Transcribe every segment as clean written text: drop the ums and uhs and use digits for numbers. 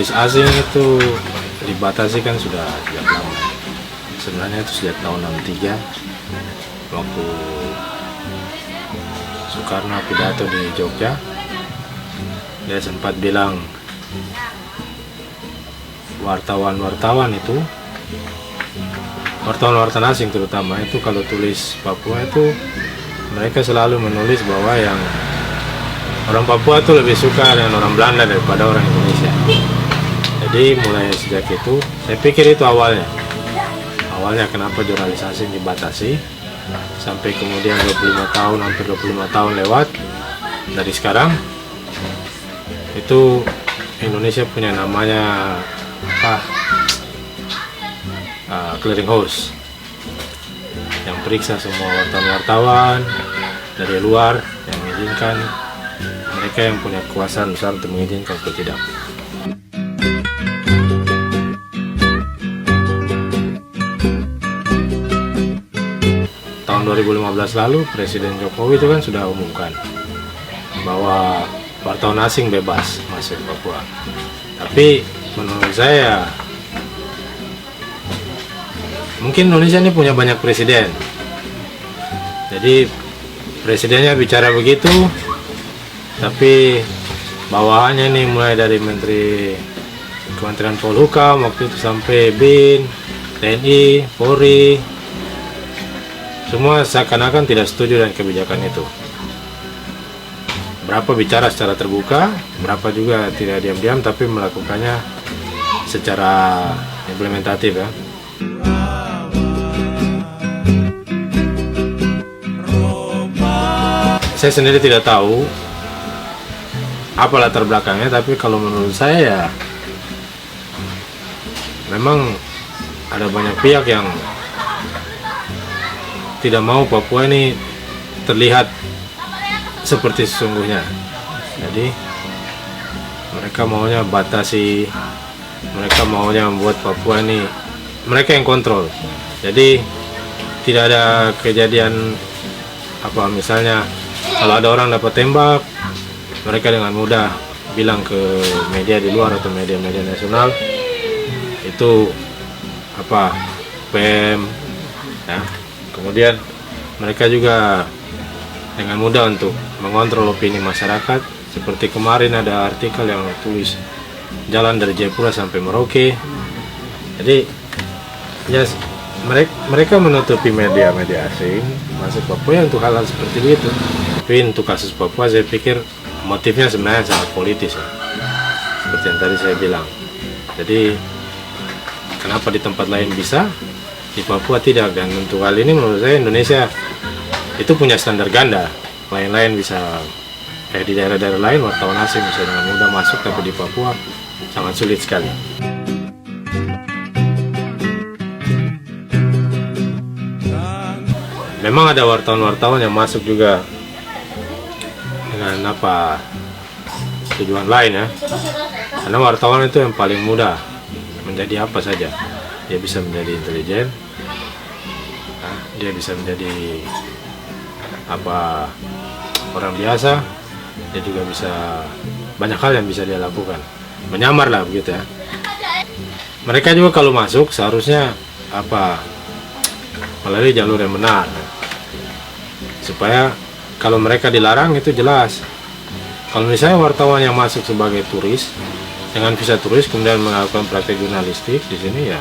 turis asing itu dibatasi kan sudah sejak lama. Sebenarnya itu sejak tahun 63 waktu Soekarno pidato di Jogja. Dia sempat bilang wartawan-wartawan asing terutama itu kalau tulis Papua itu mereka selalu menulis bahwa yang orang Papua itu lebih suka dengan orang Belanda daripada orang Indonesia. Jadi mulai sejak itu saya pikir itu awalnya kenapa jurnalis asing dibatasi sampai kemudian 25 tahun, hampir 25 tahun lewat dari sekarang. Itu Indonesia punya namanya clearing house yang periksa semua wartawan dari luar yang mengizinkan, mereka yang punya kekuasaan besar untuk mengizinkan atau tidak. Tahun 2015 lalu Presiden Jokowi itu kan sudah umumkan bahwa wartawan asing bebas masuk Papua. Tapi menurut saya mungkin Indonesia ini punya banyak presiden. Jadi presidennya bicara begitu, tapi bawahannya nih mulai dari Menteri Kementerian Polhukam waktu itu sampai BIN, TNI, Polri, semua seakan-akan tidak setuju dengan kebijakan itu. Berapa bicara secara terbuka, berapa juga tidak diam-diam tapi melakukannya secara implementatif ya. Saya sendiri tidak tahu apa latar belakangnya, tapi kalau menurut saya ya memang ada banyak pihak yang tidak mau Papua ini terlihat seperti sesungguhnya. Jadi mereka maunya batasi, mereka maunya membuat Papua ini mereka yang kontrol. Jadi tidak ada kejadian misalnya kalau ada orang dapat tembak, mereka dengan mudah bilang ke media di luar atau media-media nasional itu PM ya. Kemudian mereka juga dengan mudah untuk mengontrol opini masyarakat. Seperti kemarin ada artikel yang tulis jalan dari Jayapura sampai Merauke. Jadi ya mereka menutupi media-media asing masuk Papua untuk hal-hal seperti itu. Tapi untuk kasus Papua saya pikir motifnya sebenarnya sangat politis ya. Seperti yang tadi saya bilang. Jadi kenapa di tempat lain bisa, di Papua tidak? Dan untuk hal ini menurut saya Indonesia itu punya standar ganda. Lain-lain bisa di daerah-daerah lain wartawan asing bisa dengan mudah masuk, tapi di Papua sangat sulit sekali. Memang ada wartawan-wartawan yang masuk juga dengan tujuan lain ya. Karena wartawan itu yang paling mudah menjadi apa saja. Dia bisa menjadi intelijen, dia bisa menjadi orang biasa, dia juga bisa banyak hal yang bisa dia lakukan, menyamar lah begitu ya. Mereka juga kalau masuk seharusnya melalui jalur yang benar, supaya kalau mereka dilarang itu jelas. Kalau misalnya wartawan yang masuk sebagai turis dengan visa turis kemudian melakukan praktek jurnalistik di sini, ya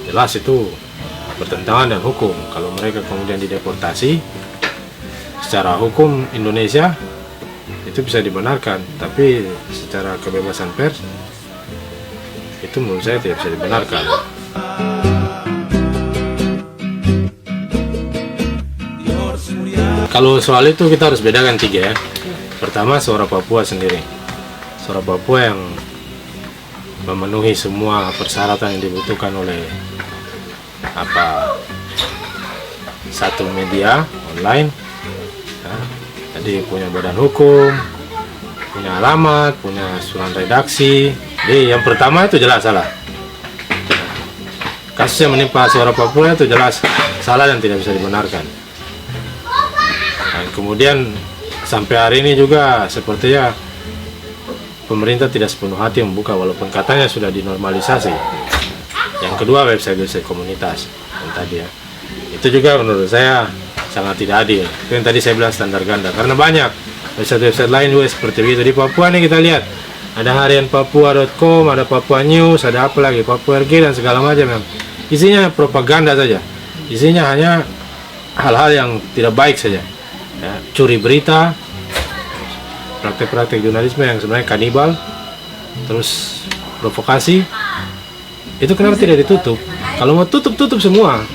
jelas itu bertentangan dengan hukum. Kalau mereka kemudian dideportasi, secara hukum Indonesia itu bisa dibenarkan, tapi secara kebebasan pers itu menurut saya tidak bisa dibenarkan. Kalau soal itu kita harus bedakan 3 ya. Pertama, suara Papua sendiri. Suara Papua yang memenuhi semua persyaratan yang dibutuhkan oleh satu media online. Jadi punya badan hukum, punya alamat, punya surat redaksi. Jadi yang pertama itu jelas salah. Kasus yang menimpa suara Papua itu jelas salah dan tidak bisa dibenarkan. Dan kemudian sampai hari ini juga sepertinya pemerintah tidak sepenuh hati membuka walaupun katanya sudah dinormalisasi. Yang kedua, website komunitas yang tadi ya, itu juga menurut saya sangat tidak adil. Itu yang tadi saya bilang standar ganda, karena banyak website lain juga seperti itu. Di Papua nih kita lihat ada harian Papua.com, ada Papua News, ada apa lagi, Papua RG dan segala macam yang isinya propaganda saja, isinya hanya hal-hal yang tidak baik saja ya, curi berita, praktek-praktek jurnalisme yang sebenarnya kanibal, terus provokasi. Itu kenapa tidak ditutup? Kalau mau tutup semua.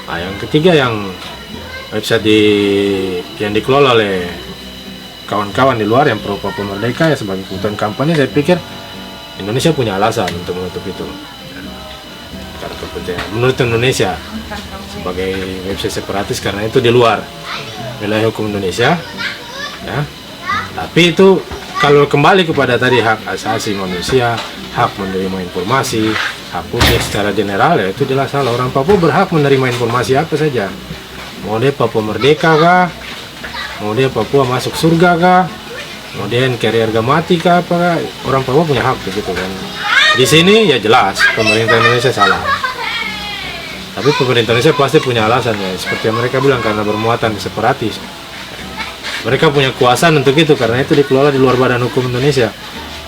Nah, yang ketiga, yang website yang dikelola oleh kawan-kawan di luar yang pro Papua Merdeka ya sebagai kebutuhan kampanye, saya pikir Indonesia punya alasan untuk menutup itu. Karena kepentingan menurut Indonesia sebagai website separatis, karena itu di luar wilayah hukum Indonesia ya. Tapi itu kalau kembali kepada tadi hak asasi manusia, hak menerima informasi, hak publik secara general, ya itu jelas salah. Orang Papua berhak menerima informasi apa saja. Mau dia Papua Merdeka kah? Mau dia Papua masuk surga kah? Mau dia NKRI harga mati kah? Apa kah? Orang Papua punya hak begitu kan. Di sini ya jelas pemerintah Indonesia salah. Tapi pemerintah Indonesia pasti punya alasan ya, seperti yang mereka bilang, karena bermuatan separatis. Mereka punya kuasa untuk itu, karena itu dikelola di luar badan hukum Indonesia,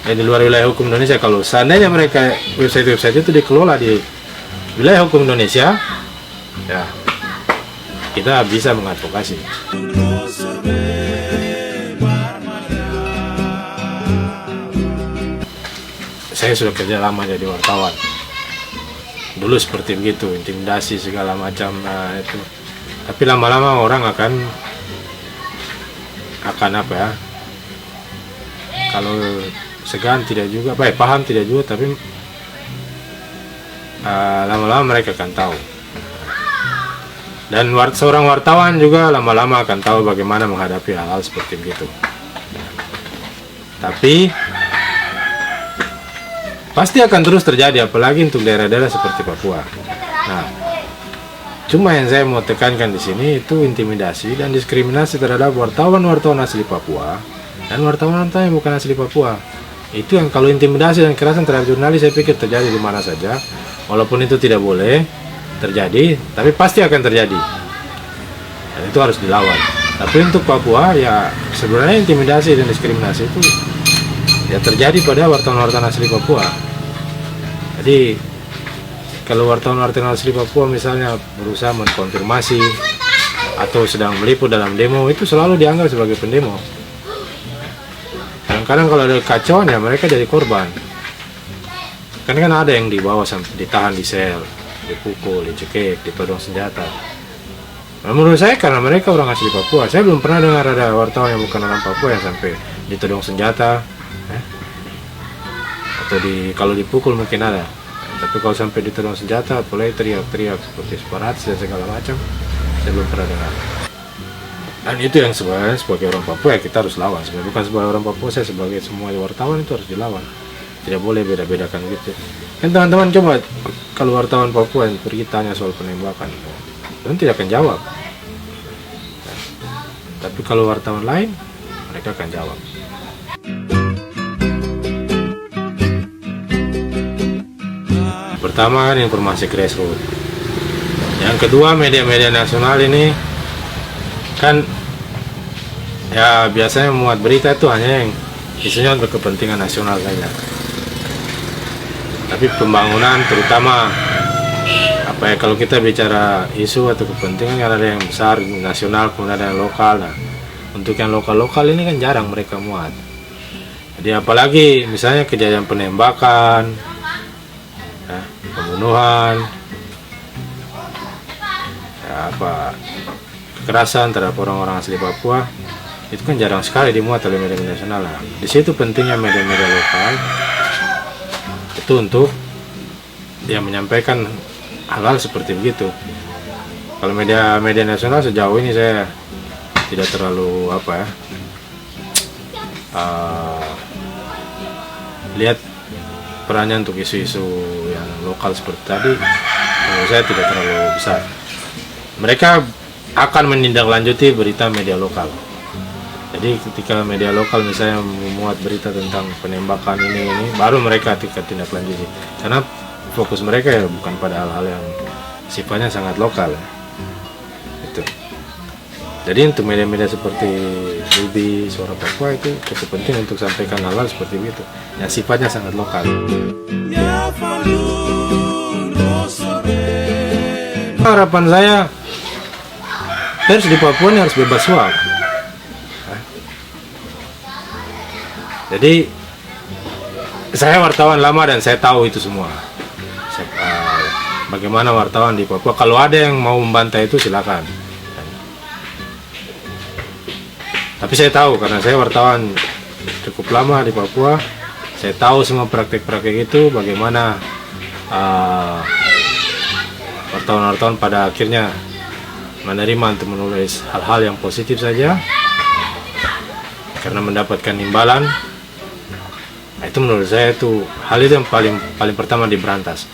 di luar wilayah hukum Indonesia. Kalau seandainya mereka website itu dikelola di wilayah hukum Indonesia, ya kita bisa mengadvokasi. Saya sudah kerja lama jadi wartawan. Dulu seperti begitu, intimidasi segala macam itu. Tapi lama-lama orang akan apa ya? Kalau segan tidak juga, paham tidak juga, tapi lama-lama mereka akan tahu. Dan seorang wartawan juga lama-lama akan tahu bagaimana menghadapi hal-hal seperti begitu. Tapi pasti akan terus terjadi, apalagi untuk daerah-daerah seperti Papua. Nah, cuma yang saya mau tekankan di sini itu intimidasi dan diskriminasi terhadap wartawan-wartawan asli Papua dan wartawan-wartawan yang bukan asli Papua. Itu yang kalau intimidasi dan kekerasan terhadap jurnalis, saya pikir terjadi di mana saja. Walaupun itu tidak boleh terjadi, tapi pasti akan terjadi. Dan itu harus dilawan. Tapi untuk Papua ya sebenarnya intimidasi dan diskriminasi itu ya terjadi pada wartawan-wartawan asli Papua. Jadi kalau wartawan-wartawan asli Papua misalnya berusaha mengkonfirmasi atau sedang meliput dalam demo, itu selalu dianggap sebagai pendemo. Kadang-kadang kalau ada kacauan ya mereka jadi korban. Kan ada yang dibawa sampai ditahan di sel, dipukul, dicekik, ditodong senjata. Nah, menurut saya karena mereka orang asli Papua. Saya belum pernah dengar ada wartawan yang bukan orang Papua yang sampai ditodong senjata. Atau kalau dipukul mungkin ada, tapi kalau sampai ditodong senjata, apalagi teriak-teriak seperti separatis dan segala macam, saya belum pernah dengar. Dan itu yang sebenarnya sebagai orang Papua ya kita harus lawan. Sebenarnya bukan sebagai orang Papua, saya sebagai semua wartawan itu harus dilawan. Tidak boleh beda-bedakan gitu. Dan teman-teman coba kalau wartawan Papua yang pergi tanya soal penembakan, dan tidak akan jawab. Tapi kalau wartawan lain, mereka akan jawab. Pertama kan informasi grassroots. Yang kedua, media-media nasional ini kan ya biasanya memuat berita itu hanya yang isunya untuk kepentingan nasional saja. Tapi pembangunan terutama apa ya, kalau kita bicara isu atau kepentingan kan ada yang besar nasional, kemudian ada yang lokal. Nah, untuk yang lokal-lokal ini kan jarang mereka muat. Jadi apalagi misalnya kejadian penembakan, pembunuhan, ya apa, kekerasan terhadap orang-orang asli Papua, itu kan jarang sekali dimuat oleh media nasional. Nah, di situ pentingnya media-media lokal itu untuk ya menyampaikan hal-hal seperti begitu. Kalau media nasional sejauh ini saya tidak terlalu lihat perannya untuk isu-isu yang lokal seperti tadi. Menurut saya tidak terlalu besar. Mereka akan menindaklanjuti berita media lokal. Jadi Jadi ketika media lokal misalnya memuat berita tentang penembakan ini, baru mereka tindak lanjuti. Karena fokus mereka ya bukan pada hal-hal yang sifatnya sangat lokal. Itu. Jadi untuk media-media seperti Ruby, Suara Papua itu cukup penting untuk sampaikan hal-hal seperti itu, yang sifatnya sangat lokal. Harapan saya, pers di Papua ini harus bebas suap. Jadi saya wartawan lama dan saya tahu itu semua. Bagaimana wartawan di Papua. Kalau ada yang mau membantai itu silakan. Tapi saya tahu karena saya wartawan cukup lama di Papua. Saya tahu semua praktek-praktek itu, bagaimana wartawan-wartawan pada akhirnya menerima untuk menulis hal-hal yang positif saja karena mendapatkan imbalan. Nah, itu menurut saya itu hal itu yang paling pertama diberantas.